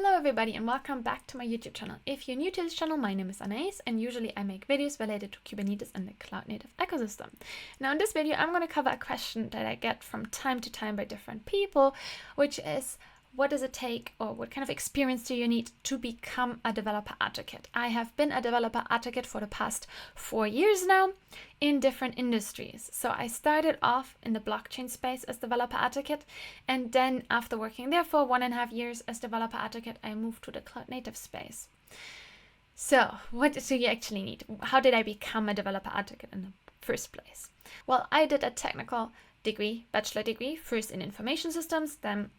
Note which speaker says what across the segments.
Speaker 1: Hello everybody and welcome back to my YouTube channel. If you're new to this channel, my name is Anais and usually I make videos related to Kubernetes and the cloud native ecosystem. Now in this video I'm going to cover a question that I get from time to time by different people, which is what does it take or what kind of experience do you need to become a developer advocate? I have been a developer advocate for the past 4 years now in different industries. So I started off in the blockchain space as developer advocate, and then after working there for 1.5 years as developer advocate, I moved to the cloud native space. So what do you actually need? How did I become a developer advocate in the first place? Well, I did a technical degree, bachelor degree, first in information systems, then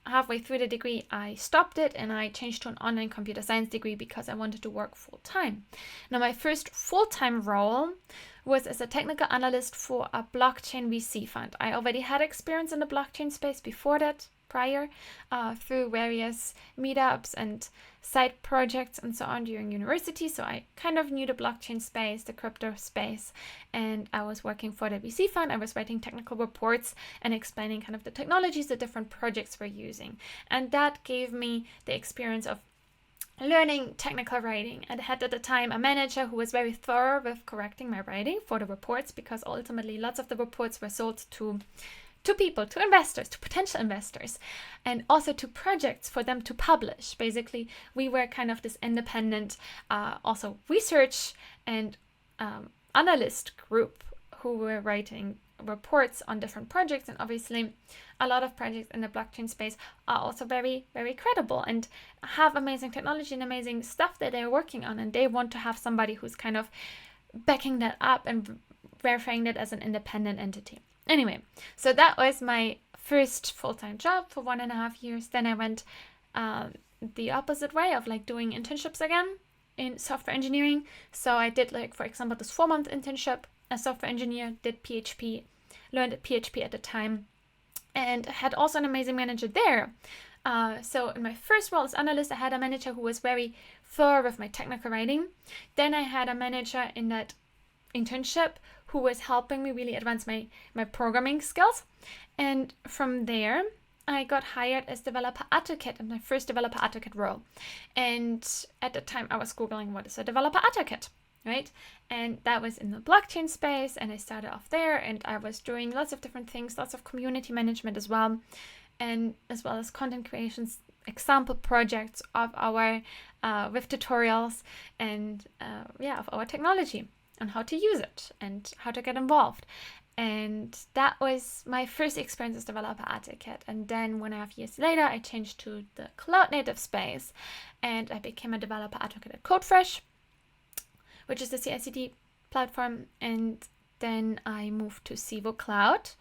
Speaker 1: halfway through the degree, I stopped it and I changed to an online computer science degree because I wanted to work full-time. Now, my first full-time role was as a technical analyst for a blockchain VC fund. I already had experience in the blockchain space before that, prior, through various meetups and side projects and so on during university. So I kind of knew the blockchain space, the crypto space, and I was working for the VC fund. I was writing technical reports and explaining kind of the technologies the different projects were using. And that gave me the experience of learning technical writing. I had at the time a manager who was very thorough with correcting my writing for the reports, because ultimately lots of the reports were sold to people, to investors, to potential investors, and also to projects for them to publish. Basically, we were kind of this independent, also research and analyst group who were writing reports on different projects. And obviously, a lot of projects in the blockchain space are also very, very credible and have amazing technology and amazing stuff that they're working on. And they want to have somebody who's kind of backing that up and verifying that as an independent entity. Anyway, so that was my first full-time job for 1.5 years. Then I went the opposite way of like doing internships again in software engineering. So I did, like, for example, this 4-month internship as software engineer, did PHP, learned PHP at the time, and had also an amazing manager there. So in my first role as analyst, I had a manager who was very thorough with my technical writing. Then I had a manager in that internship who was helping me really advance my programming skills. And from there, I got hired as developer advocate in my first developer advocate role. And at the time, I was Googling what is a developer advocate, right? And that was in the blockchain space. And I started off there, and I was doing lots of different things, lots of community management as well, and as well as content creations, example projects of our with tutorials and of our technology and how to use it and how to get involved. And that was my first experience as developer advocate. And then 1.5 years later, I changed to the cloud native space and I became a developer advocate at CodeFresh, which is the CI/CD platform. And then I moved to Civo Cloud.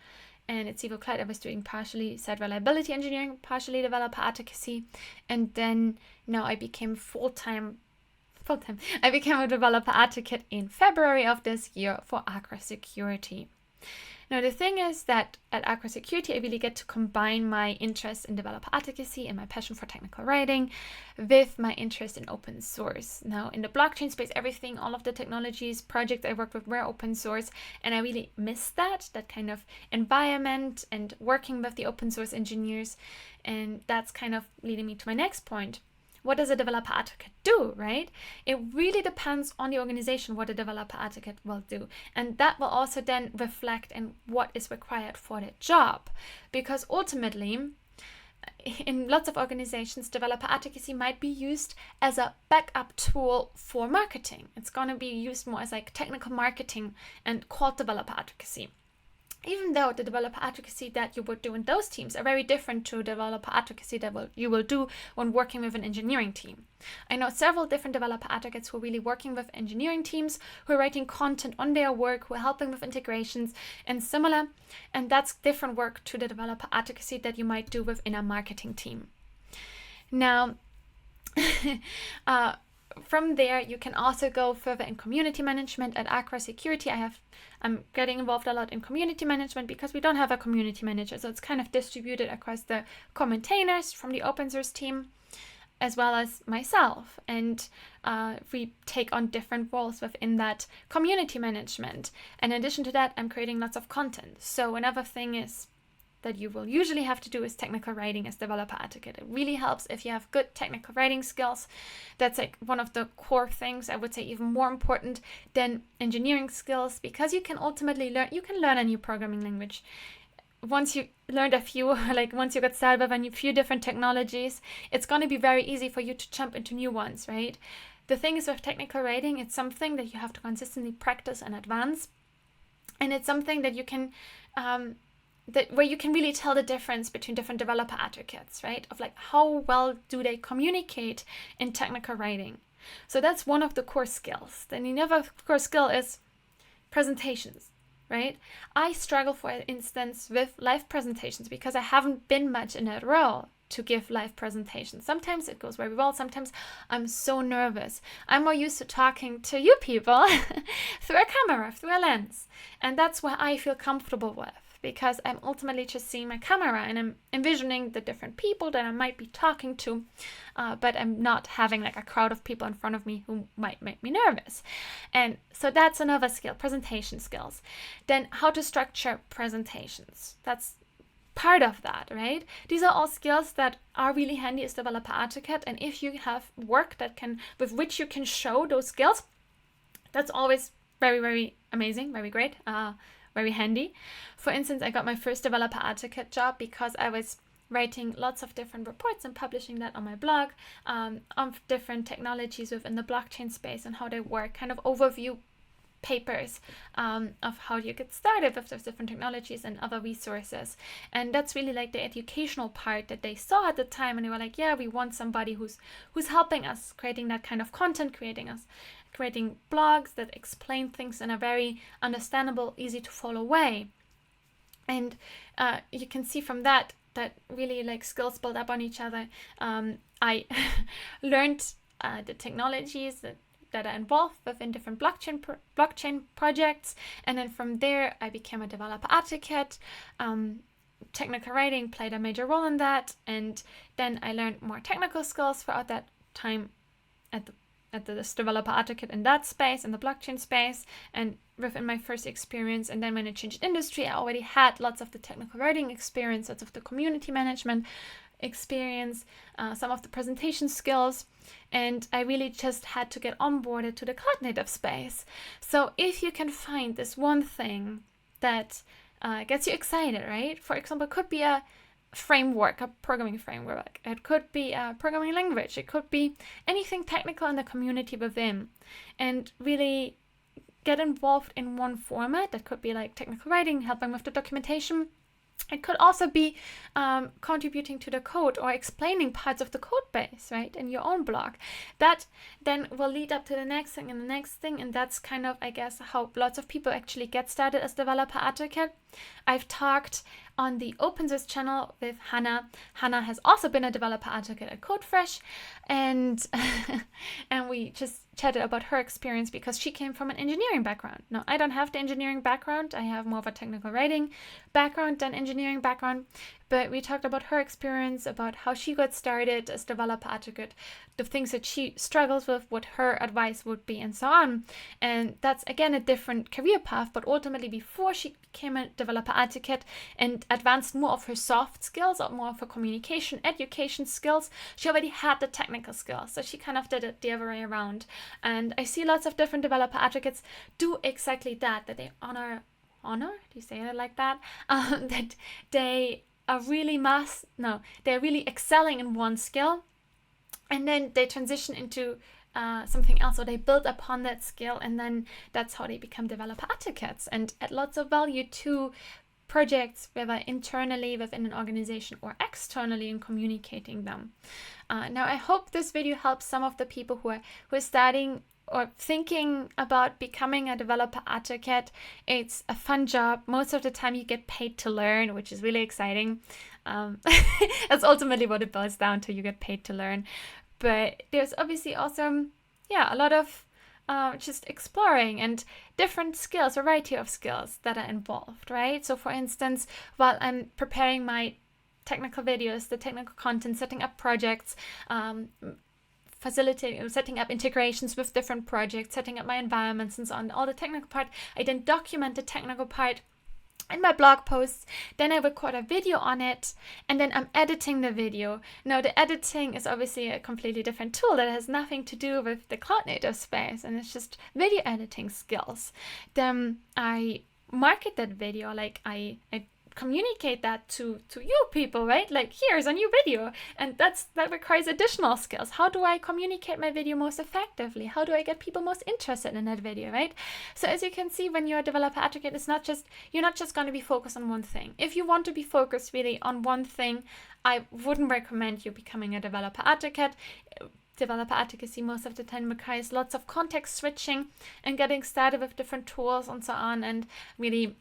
Speaker 1: And at Civo Cloud, I was doing partially site reliability engineering, partially developer advocacy. And then now I became I became a developer advocate in February of this year for Acra Security. Now, the thing is that at Acra Security, I really get to combine my interest in developer advocacy and my passion for technical writing with my interest in open source. Now, in the blockchain space, everything, all of the technologies, projects I worked with were open source, and I really miss that kind of environment and working with the open source engineers. And that's kind of leading me to my next point. What does a developer advocate do, right? It really depends on the organization what a developer advocate will do. And that will also then reflect in what is required for the job. Because ultimately, in lots of organizations, developer advocacy might be used as a backup tool for marketing. It's going to be used more as like technical marketing and called developer advocacy. Even though the developer advocacy that you would do in those teams are very different to developer advocacy that you will do when working with an engineering team. I know several different developer advocates who are really working with engineering teams, who are writing content on their work, who are helping with integrations and similar. And that's different work to the developer advocacy that you might do within a marketing team. Now, from there, you can also go further in community management. At Acra Security, I'm getting involved a lot in community management because we don't have a community manager. So it's kind of distributed across the core maintainers from the open source team, as well as myself. And we take on different roles within that community management. And in addition to that, I'm creating lots of content. So another thing is that you will usually have to do is technical writing as developer advocate. It really helps if you have good technical writing skills. That's like one of the core things, I would say even more important than engineering skills, because you can ultimately learn a new programming language. Once you learned a few, like once you get started with a few different technologies, it's going to be very easy for you to jump into new ones, right? The thing is with technical writing, it's something that you have to consistently practice and advance. And it's something that you can, where you can really tell the difference between different developer advocates, right? Of like how well do they communicate in technical writing. So that's one of the core skills. Then another core skill is presentations, right? I struggle, for instance, with live presentations because I haven't been much in that role to give live presentations. Sometimes it goes very well. Sometimes I'm so nervous. I'm more used to talking to you people through a camera, through a lens. And that's where I feel comfortable with, because I'm ultimately just seeing my camera and I'm envisioning the different people that I might be talking to, but I'm not having like a crowd of people in front of me who might make me nervous. And so that's another skill, presentation skills. Then how to structure presentations. That's part of that, right? These are all skills that are really handy as developer advocate, and if you have work with which you can show those skills, that's always very, very amazing, very great, very handy. For instance, I got my first developer advocate job because I was writing lots of different reports and publishing that on my blog of different technologies within the blockchain space and how they work, kind of overview papers of how you get started with those different technologies and other resources. And that's really like the educational part that they saw at the time, and they were like, yeah, we want somebody who's helping us creating that kind of content, creating blogs that explain things in a very understandable, easy to follow way. And you can see from that really like skills build up on each other. I learned the technologies that are involved within different blockchain projects, and then from there I became a developer advocate. Technical writing played a major role in that, and then I learned more technical skills throughout that time at this developer advocate in that space, in the blockchain space, and within my first experience. And then when I changed industry, I already had lots of the technical writing experience, lots of the community management experience, some of the presentation skills, and I really just had to get onboarded to the cloud native space. So if you can find this one thing that gets you excited, right? For example, it could be a framework, a programming framework. It could be a programming language. It could be anything technical in the community within, and really get involved in one format. That could be like technical writing, helping with the documentation. It could also be contributing to the code or explaining parts of the code base, right, in your own blog. That then will lead up to the next thing and the next thing, and that's kind of, I guess, how lots of people actually get started as developer advocate. I've talked on the open source channel with Hannah. Hannah has also been a developer advocate at CodeFresh, and and we just chatted about her experience because she came from an engineering background. Now, I don't have the engineering background. I have more of a technical writing background than engineering background, but we talked about her experience, about how she got started as developer advocate, the things that she struggles with, what her advice would be, and so on. And that's, again, a different career path, but ultimately before she became a developer advocate and advanced more of her soft skills or more of her communication, education skills, she already had the technical skills. So she kind of did it the other way around. And I see lots of different developer advocates do exactly that they honor, do you say it like that? That they are really they're really excelling in one skill, and then they transition into something else, or they build upon that skill, and then that's how they become developer advocates and add lots of value to projects, whether internally within an organization or externally in communicating them. Now, I hope this video helps some of the people who are starting or thinking about becoming a developer advocate. It's a fun job. Most of the time you get paid to learn, which is really exciting. That's ultimately what it boils down to. You get paid to learn. But there's obviously also, a lot of just exploring and different skills, a variety of skills that are involved, right? So for instance, while I'm preparing my technical videos, the technical content, setting up projects, setting up integrations with different projects, setting up my environments and so on, all the technical part, I then document the technical part in my blog posts, then I record a video on it, and then I'm editing the video. Now, the editing is obviously a completely different tool that has nothing to do with the cloud native space, and it's just video editing skills. Then I market that video, like I communicate that to you people, right? Like, here's a new video, and that requires additional skills. How do I communicate my video most effectively? How do I get people most interested in that video, right? So as you can see, when you're a developer advocate, you're not just going to be focused on one thing. If you want to be focused really on one thing, I wouldn't recommend you becoming a developer advocate. Developer advocacy most of the time requires lots of context switching and getting started with different tools and so on, and really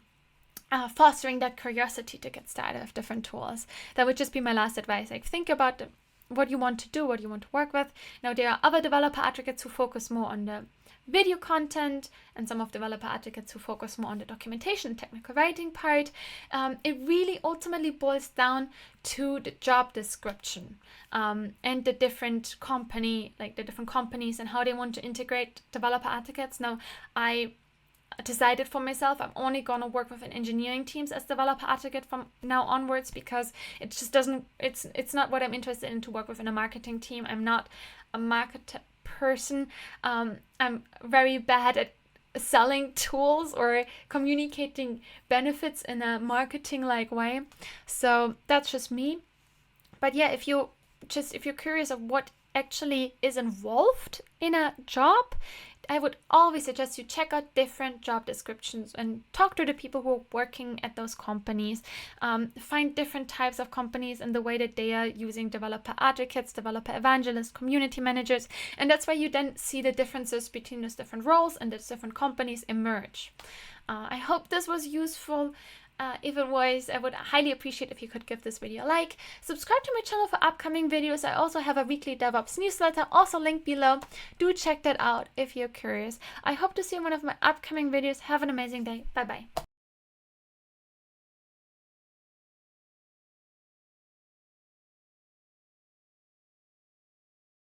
Speaker 1: fostering that curiosity to get started with different tools. That would just be my last advice. Like, think about what you want to do, what you want to work with. Now, there are other developer advocates who focus more on the video content, and some of developer advocates who focus more on the documentation, technical writing part. It really ultimately boils down to the job description and the different companies and how they want to integrate developer advocates. Now, I decided for myself I'm only going to work with engineering teams as developer advocate from now onwards, because it just doesn't, it's not what I'm interested in to work with in a marketing team. I'm not a market person. I'm very bad at selling tools or communicating benefits in a marketing like way. So that's just me. But yeah, if you're curious of what actually is involved in a job, I would always suggest you check out different job descriptions and talk to the people who are working at those companies. Find different types of companies and the way that they are using developer advocates, developer evangelists, community managers. And that's why you then see the differences between those different roles and those different companies emerge. I hope this was useful. If it was, I would highly appreciate if you could give this video a like. Subscribe to my channel for upcoming videos. I also have a weekly DevOps newsletter, also linked below. Do check that out if you're curious. I hope to see you in one of my upcoming videos. Have an amazing day. Bye-bye.